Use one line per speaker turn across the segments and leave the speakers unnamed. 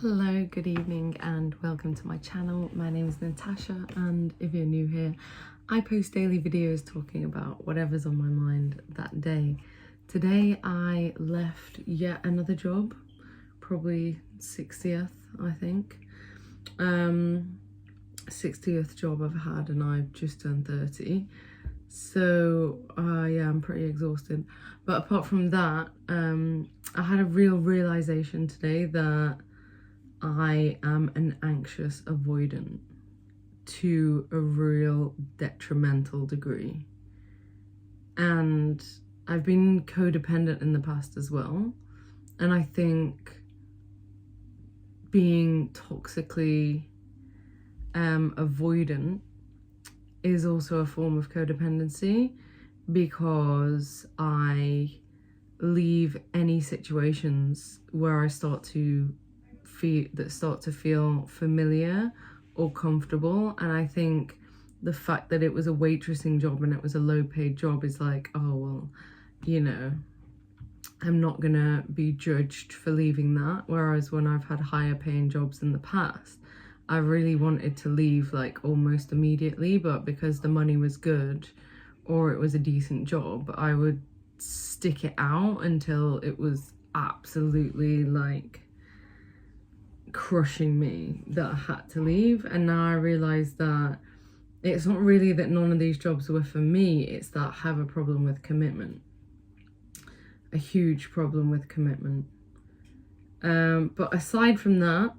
Hello, good evening and welcome to my channel. My name is Natasha, and if you're new here, I post daily videos talking about whatever's on my mind that day. Today I left yet another job, probably 60th I think. 60th job I've had, and I've just turned 30. So yeah, I'm pretty exhausted. But apart from that, I had a real realization today that I am an anxious avoidant to a real detrimental degree. And I've been codependent in the past as well. And I think being toxically avoidant is also a form of codependency, because I leave any situations where I start to feel familiar or comfortable. And I think the fact that it was a waitressing job and it was a low paid job is like, oh well, you know, I'm not gonna be judged for leaving that. Whereas when I've had higher paying jobs in the past, I really wanted to leave like almost immediately, but because the money was good or it was a decent job, I would stick it out until it was absolutely like crushing me that I had to leave. And now I realise that it's not really that none of these jobs were for me, it's that I have a problem with commitment, a huge problem with commitment. But aside from that,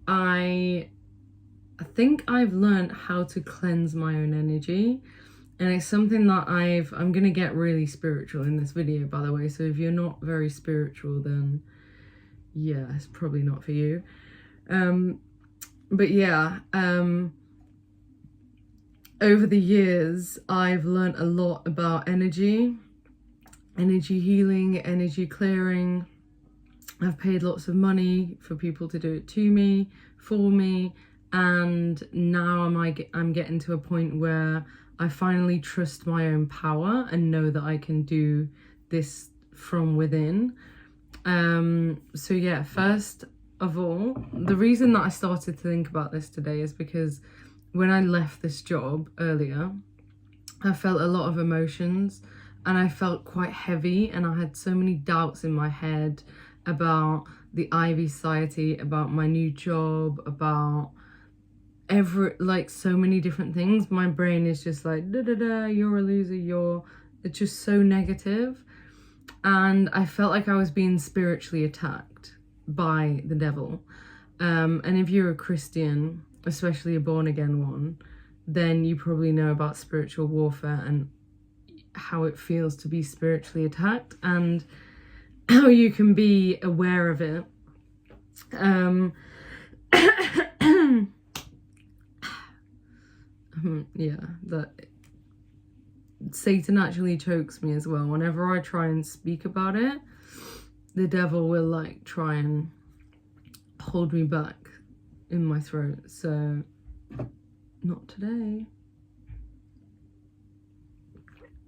I think I've learned how to cleanse my own energy, and it's something that I'm gonna get really spiritual in this video, by the way, so if you're not very spiritual, then yeah, it's probably not for you. But yeah, over the years, I've learned a lot about energy healing, energy clearing. I've paid lots of money for people to do it to me, for me, and now I'm getting to a point where I finally trust my own power and know that I can do this from within. So yeah, first of all, the reason that I started to think about this today is because when I left this job earlier, I felt a lot of emotions and I felt quite heavy, and I had so many doubts in my head about the Ivy Society, about my new job, about so many different things. My brain is just like, da da da, you're a loser, it's just so negative. And I felt like I was being spiritually attacked by the devil. And if you're a Christian, especially a born again one, then you probably know about spiritual warfare and how it feels to be spiritually attacked and how you can be aware of it. Yeah, that Satan actually chokes me as well. Whenever I try and speak about it, the devil will like try and hold me back in my throat. So not today.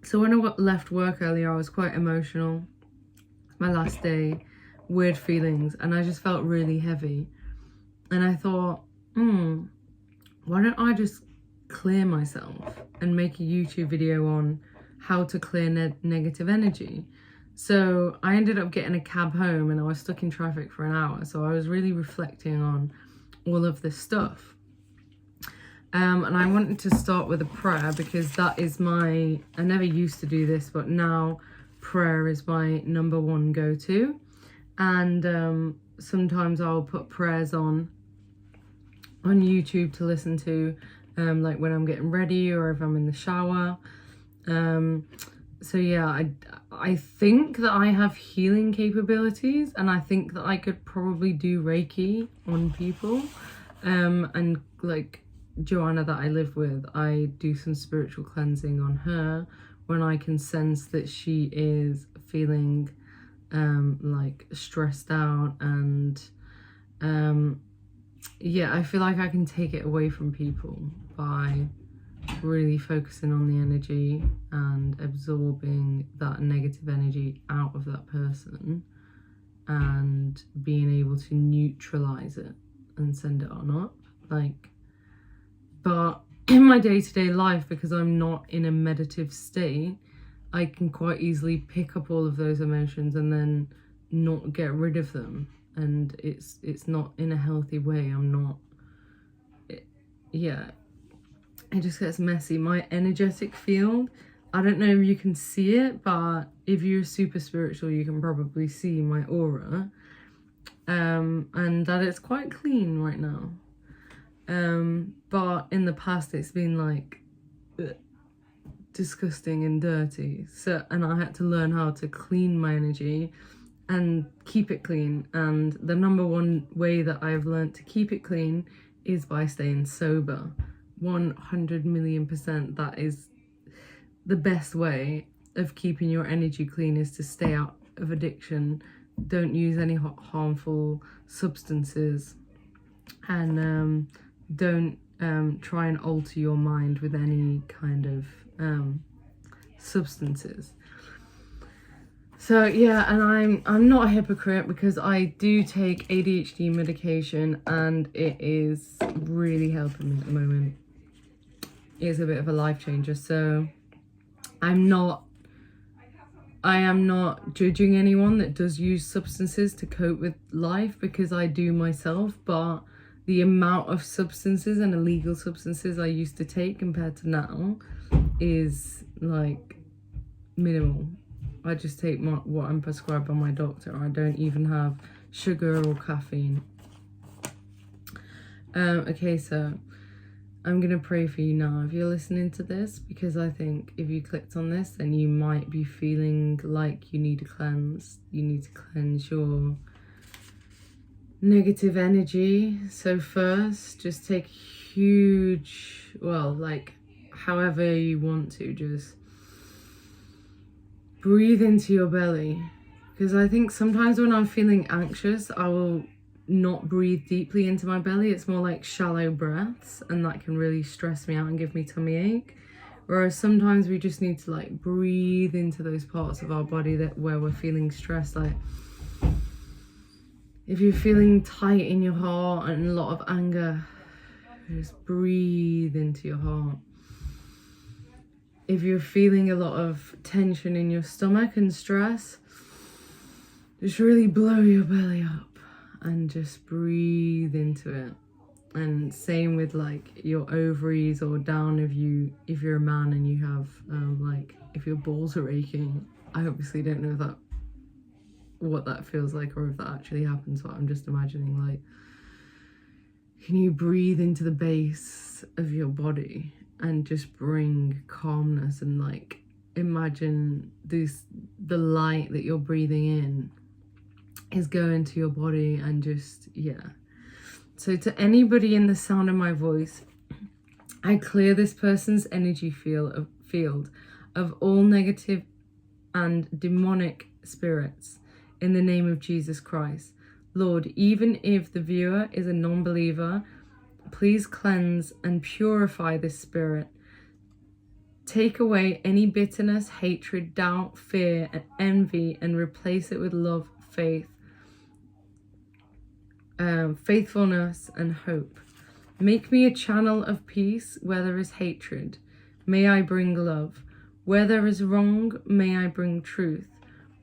So when I left work earlier, I was quite emotional. My last day, weird feelings, and I just felt really heavy. And I thought, why don't I just clear myself and make a YouTube video on how to clear negative energy. So I ended up getting a cab home and I was stuck in traffic for an hour. So I was really reflecting on all of this stuff. And I wanted to start with a prayer, because that is I never used to do this, but now prayer is my number one go-to. And sometimes I'll put prayers on YouTube to listen to, like when I'm getting ready or if I'm in the shower. So yeah, I think that I have healing capabilities, and I think that I could probably do Reiki on people. And like Joanna that I live with, I do some spiritual cleansing on her when I can sense that she is feeling like stressed out, and yeah, I feel like I can take it away from people by really focusing on the energy and absorbing that negative energy out of that person. and being able to neutralize it and send it on up. Like, but in my day-to-day life, because I'm not in a meditative state, I can quite easily pick up all of those emotions and then not get rid of them, and it's not in a healthy way. It just gets messy. My energetic field, I don't know if you can see it, but if you're super spiritual, you can probably see my aura, and that it's quite clean right now. But in the past, it's been like disgusting and dirty. And I had to learn how to clean my energy and keep it clean. And the number one way that I've learned to keep it clean is by staying sober. 100 million %. That is the best way of keeping your energy clean, is to stay out of addiction. Don't use any harmful substances, and don't try and alter your mind with any kind of substances. So yeah, and I'm not a hypocrite, because I do take ADHD medication and it is really helping me at the moment. It's a bit of a life changer. So I am not judging anyone that does use substances to cope with life, because I do myself, but the amount of substances and illegal substances I used to take compared to now is like minimal. I just take what I'm prescribed by my doctor. I don't even have sugar or caffeine. Okay, so I'm going to pray for you now if you're listening to this, because I think if you clicked on this, then you might be feeling like you need to cleanse. You need to cleanse your negative energy. So first, just take huge, like however you want to, just breathe into your belly. Because I think sometimes when I'm feeling anxious, I will not breathe deeply into my belly. It's more like shallow breaths, and that can really stress me out and give me tummy ache. Whereas sometimes we just need to like breathe into those parts of our body where we're feeling stressed. Like if you're feeling tight in your heart and a lot of anger, just breathe into your heart. If you're feeling a lot of tension in your stomach and stress, just really blow your belly up and just breathe into it. And same with like your ovaries, or down if you're a man and you have like if your balls are aching. I obviously don't know what that feels like, or if that actually happens, but I'm just imagining, like, can you breathe into the base of your body and just bring calmness, and like imagine the light that you're breathing in is going to your body, and just So to anybody in the sound of my voice, I clear this person's energy field of all negative and demonic spirits in the name of Jesus Christ. Lord, even if the viewer is a non-believer, please cleanse and purify this spirit. Take away any bitterness, hatred, doubt, fear, and envy, and replace it with love, faith, faithfulness, and hope. Make me a channel of peace where there is hatred. May I bring love. Where there is wrong, may I bring truth.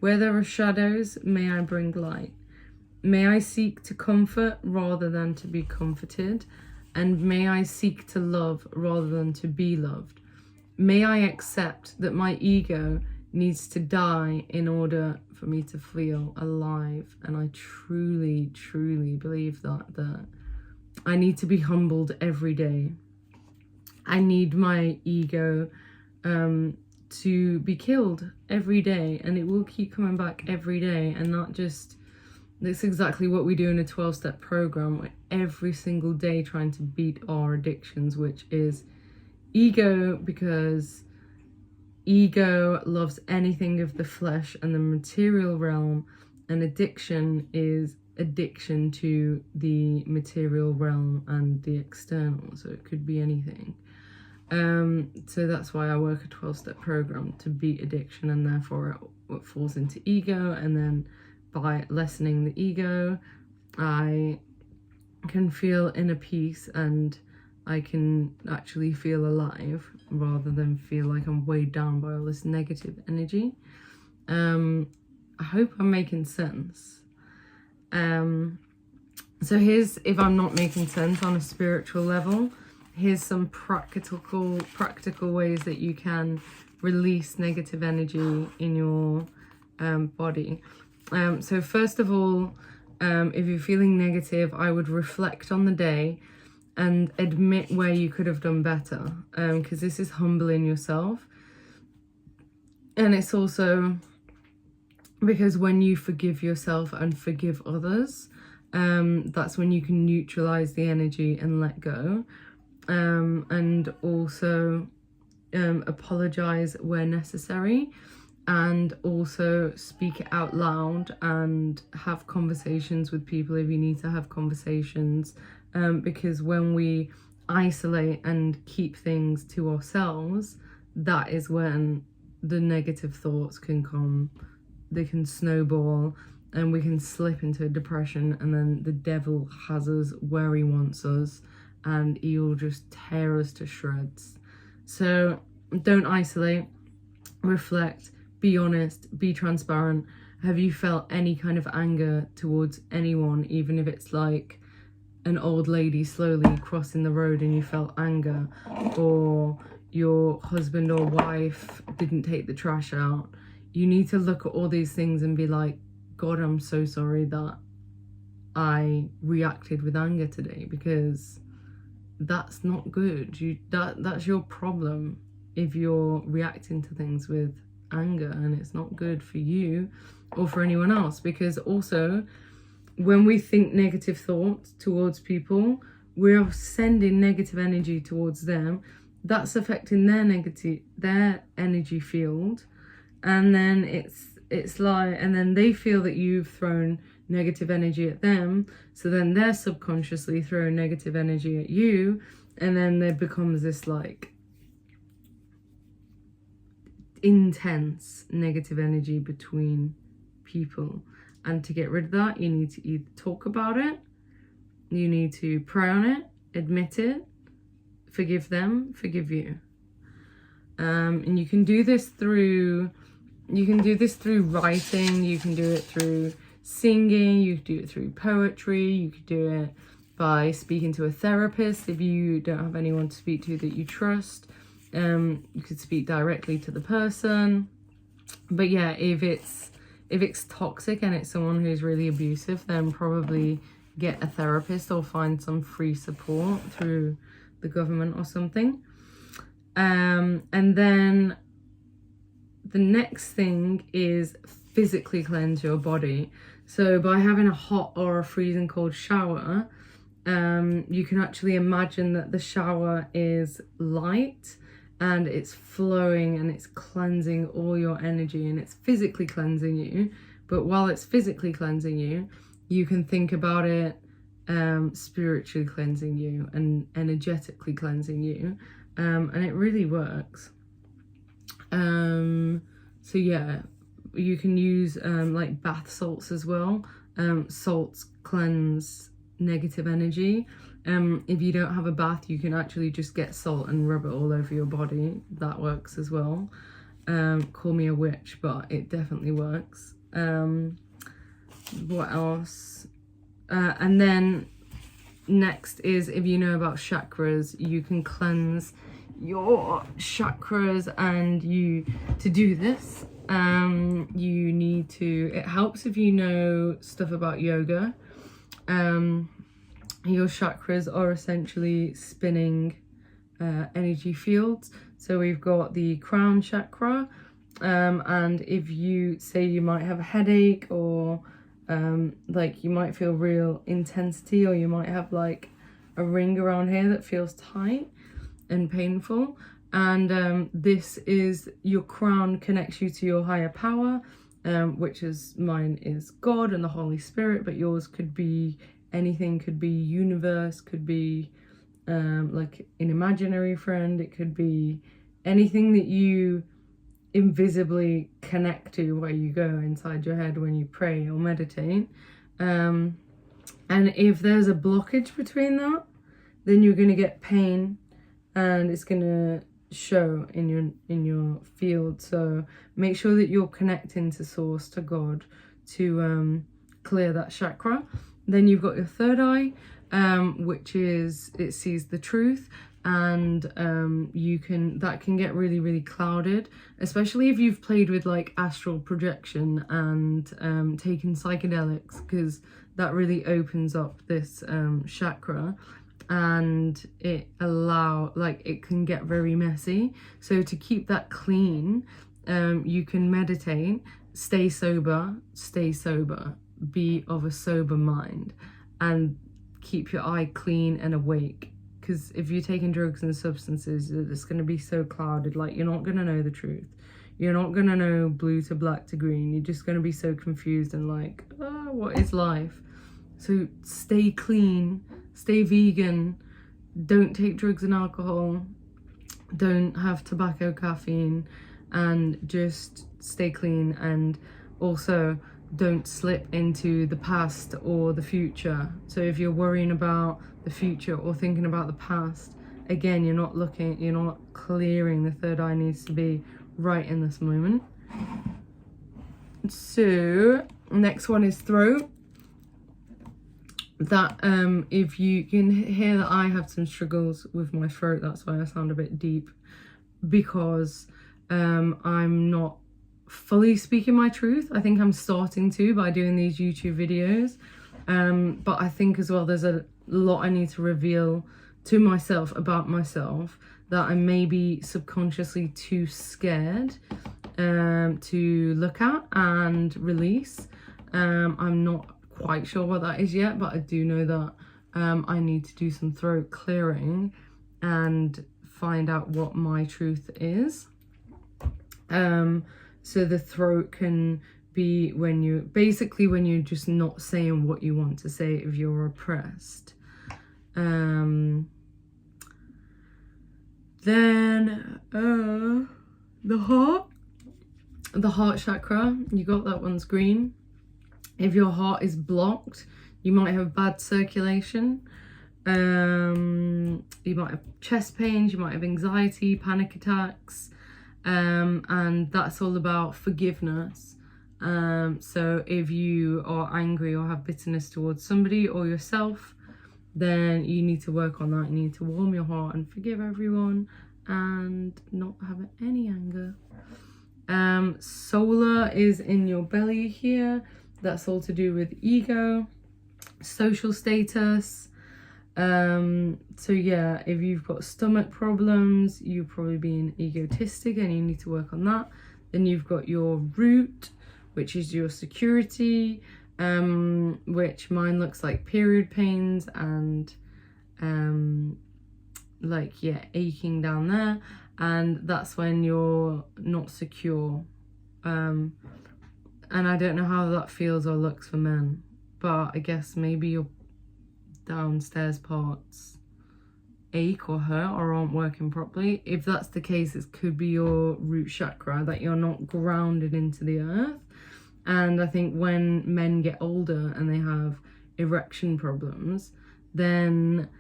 Where there are shadows, may I bring light. May I seek to comfort rather than to be comforted. And may I seek to love rather than to be loved. May I accept that my ego needs to die in order for me to feel alive. And I truly, truly believe that I need to be humbled every day. I need my ego to be killed every day, and it will keep coming back every day. And that's exactly what we do in a 12-step program. We're every single day trying to beat our addictions, which is ego, because ego loves anything of the flesh and the material realm, and addiction is addiction to the material realm and the external, so it could be anything. So that's why I work a 12-step program, to beat addiction, and therefore it falls into ego, and then by lessening the ego. I can feel inner peace, and I can actually feel alive rather than feel like I'm weighed down by all this negative energy. I hope I'm making sense. So here's, if I'm not making sense on a spiritual level, here's some practical ways that you can release negative energy in your body. So first of all, if you're feeling negative, I would reflect on the day and admit where you could have done better, because this is humbling yourself. And it's also because when you forgive yourself and forgive others, that's when you can neutralize the energy and let go. And also apologize where necessary, and also speak it out loud and have conversations with people if you need to have conversations, because when we isolate and keep things to ourselves, that is when the negative thoughts can come. They can snowball and we can slip into a depression, and then the devil has us where he wants us and he'll just tear us to shreds. So don't isolate, reflect, be honest, be transparent. Have you felt any kind of anger towards anyone, even if it's like an old lady slowly crossing the road and you felt anger, or your husband or wife didn't take the trash out? You need to look at all these things and be like, God, I'm so sorry that I reacted with anger today, because that's not good. That's your problem if you're reacting to things with anger, and it's not good for you or for anyone else. Because also, when we think negative thoughts towards people, we're sending negative energy towards them. That's affecting their energy field, and then it's like, and then they feel that you've thrown negative energy at them, so then they're subconsciously throwing negative energy at you, and then there becomes this like intense negative energy between people. And to get rid of that, you need to either talk about it, you need to pray on it, admit it, forgive them, forgive you. And you can do this through writing, you can do it through singing, you can do it through poetry, you could do it by speaking to a therapist if you don't have anyone to speak to that you trust. You could speak directly to the person. But yeah, if it's toxic and it's someone who's really abusive, then probably get a therapist or find some free support through the government or something. And then the next thing is physically cleanse your body. So by having a hot or a freezing cold shower, you can actually imagine that the shower is light and it's flowing and it's cleansing all your energy, and it's physically cleansing you. But while it's physically cleansing you, you can think about it spiritually cleansing you and energetically cleansing you, and it really works. So yeah, you can use like bath salts as well. Salts cleanse negative energy. If you don't have a bath, you can actually just get salt and rub it all over your body. That works as well. Call me a witch, but it definitely works. What else? And then next is, if you know about chakras, you can cleanse your chakras, and to do this, you need to, it helps if you know stuff about yoga. Your chakras are essentially spinning energy fields. So we've got the crown chakra, and if you say you might have a headache, or like you might feel real intensity, or you might have like a ring around here that feels tight and painful, and this is, your crown connects you to your higher power, which is, mine is God and the Holy Spirit, but yours could be anything, could be universe, could be like an imaginary friend, it could be anything that you invisibly connect to where you go inside your head when you pray or meditate. And if there's a blockage between that, then you're going to get pain, and it's going to show in your field. So make sure that you're connecting to source, to God, to clear that chakra. Then you've got your third eye, which is, it sees the truth, and that can get really, really clouded, especially if you've played with like astral projection and taken psychedelics, because that really opens up this chakra, and it can get very messy. So to keep that clean, you can meditate, stay sober, be of a sober mind, and keep your eye clean and awake. Because if you're taking drugs and substances, it's going to be so clouded, like you're not going to know the truth. You're not going to know blue to black to green. You're just going to be so confused and like, oh, what is life? So stay clean, stay vegan, don't take drugs and alcohol, don't have tobacco, caffeine, and just stay clean. And also don't slip into the past or the future. So if you're worrying about the future or thinking about the past, again, you're not clearing. The third eye needs to be right in this moment. So next one is throat. That if you can hear that I have some struggles with my throat, that's why I sound a bit deep, because I'm not fully speaking my truth. I think I'm starting to by doing these YouTube videos, but I think as well there's a lot I need to reveal to myself about myself that I'm maybe subconsciously too scared to look at and release. I'm not quite sure what that is yet, but I do know that I need to do some throat clearing and find out what my truth is. So the throat can be when you're just not saying what you want to say if you're oppressed. Then the heart chakra, you got that one's green. If your heart is blocked, you might have bad circulation. You might have chest pains, you might have anxiety, panic attacks. And that's all about forgiveness. So if you are angry or have bitterness towards somebody or yourself, then you need to work on that. You need to warm your heart and forgive everyone and not have any anger. Solar is in your belly here. That's all to do with ego, social status. So yeah, if you've got stomach problems, you're probably being egotistic and you need to work on that. Then you've got your root, which is your security, which mine looks like period pains and aching down there, and that's when you're not secure. And I don't know how that feels or looks for men, but I guess maybe your downstairs parts ache or hurt or aren't working properly. If that's the case, it could be your root chakra, that you're not grounded into the earth. And I think when men get older and they have erection problems, then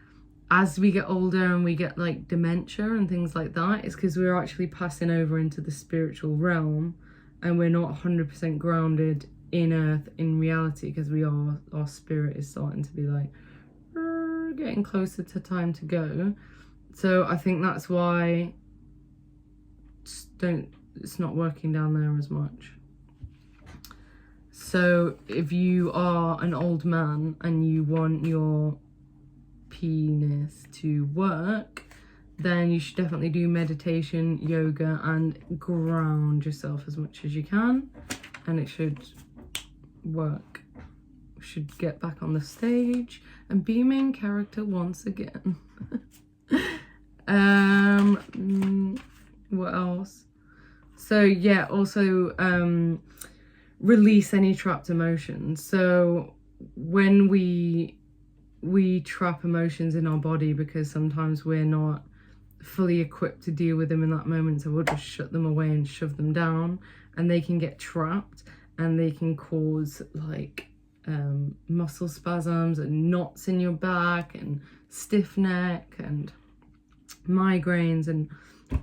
as we get older and we get like dementia and things like that, it's because we're actually passing over into the spiritual realm and we're not 100% grounded in earth, in reality, because our spirit is starting to be like getting closer to time to go. So I think that's why it's not working down there as much. So if you are an old man and you want your penis to work, then you should definitely do meditation, yoga, and ground yourself as much as you can, and it should work. Should get back on the stage and be main character once again. What else? So yeah, also release any trapped emotions. So when we trap emotions in our body because sometimes we're not fully equipped to deal with them in that moment, so we'll just shut them away and shove them down, and they can get trapped and they can cause like muscle spasms and knots in your back and stiff neck and migraines and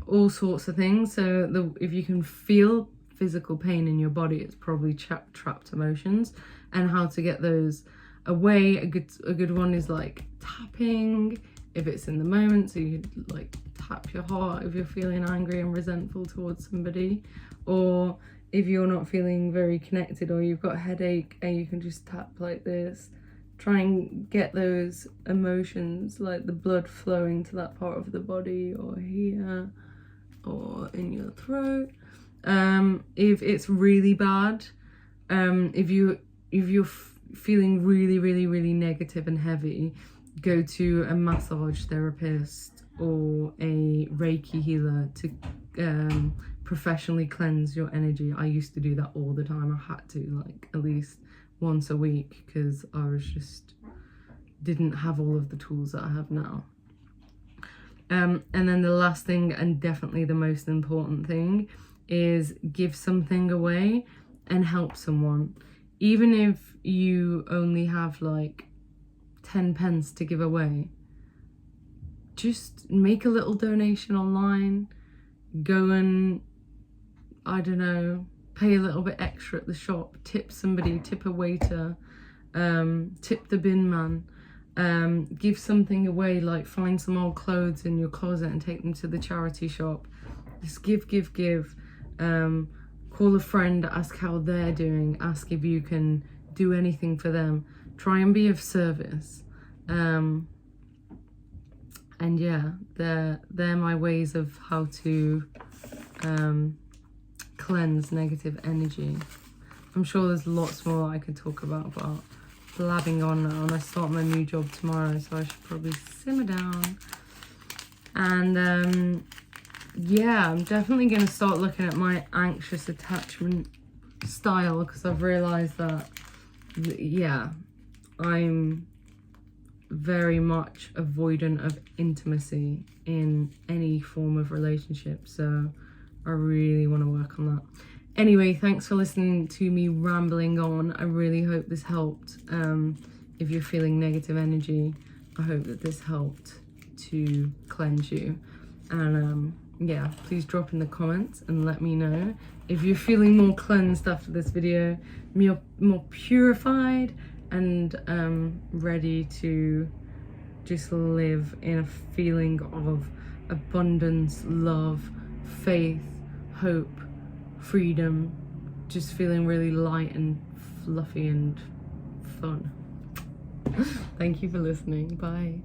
all sorts of things. So if you can feel physical pain in your body, it's probably trapped emotions, and how to get those away. A good one is like tapping if it's in the moment, so you could like tap your heart if you're feeling angry and resentful towards somebody, or if you're not feeling very connected or you've got a headache, and you can just tap like this. Try and get those emotions, like the blood flowing to that part of the body, or here, or in your throat. If it's really bad, if you're feeling really negative and heavy, go to a massage therapist or a Reiki healer to professionally cleanse your energy. I used to do that all the time. I had to, like, at least once a week, because I was just didn't have all of the tools that I have now. And then the last thing, and definitely the most important thing, is give something away and help someone. Even if you only have like 10 pence to give away, just make a little donation online. Go and, I don't know, pay a little bit extra at the shop, tip somebody, tip a waiter, tip the bin man, give something away, like find some old clothes in your closet and take them to the charity shop. Just give. Call a friend, ask how they're doing, ask if you can do anything for them. Try and be of service. And yeah, they're my ways of how to cleanse negative energy. I'm sure there's lots more I could talk about, but blabbing on now, and I start my new job tomorrow, so I should probably simmer down. And yeah, I'm definitely going to start looking at my anxious attachment style, because I've realised that, yeah, I'm very much avoidant of intimacy in any form of relationship, so I really want to work on that. Anyway, thanks for listening to me rambling on. I really hope this helped. If you're feeling negative energy, I hope that this helped to cleanse you. And yeah, please drop in the comments and let me know if you're feeling more cleansed after this video, more purified, and ready to just live in a feeling of abundance, love, faith, hope, freedom, just feeling really light and fluffy and fun. Thank you for listening. Bye.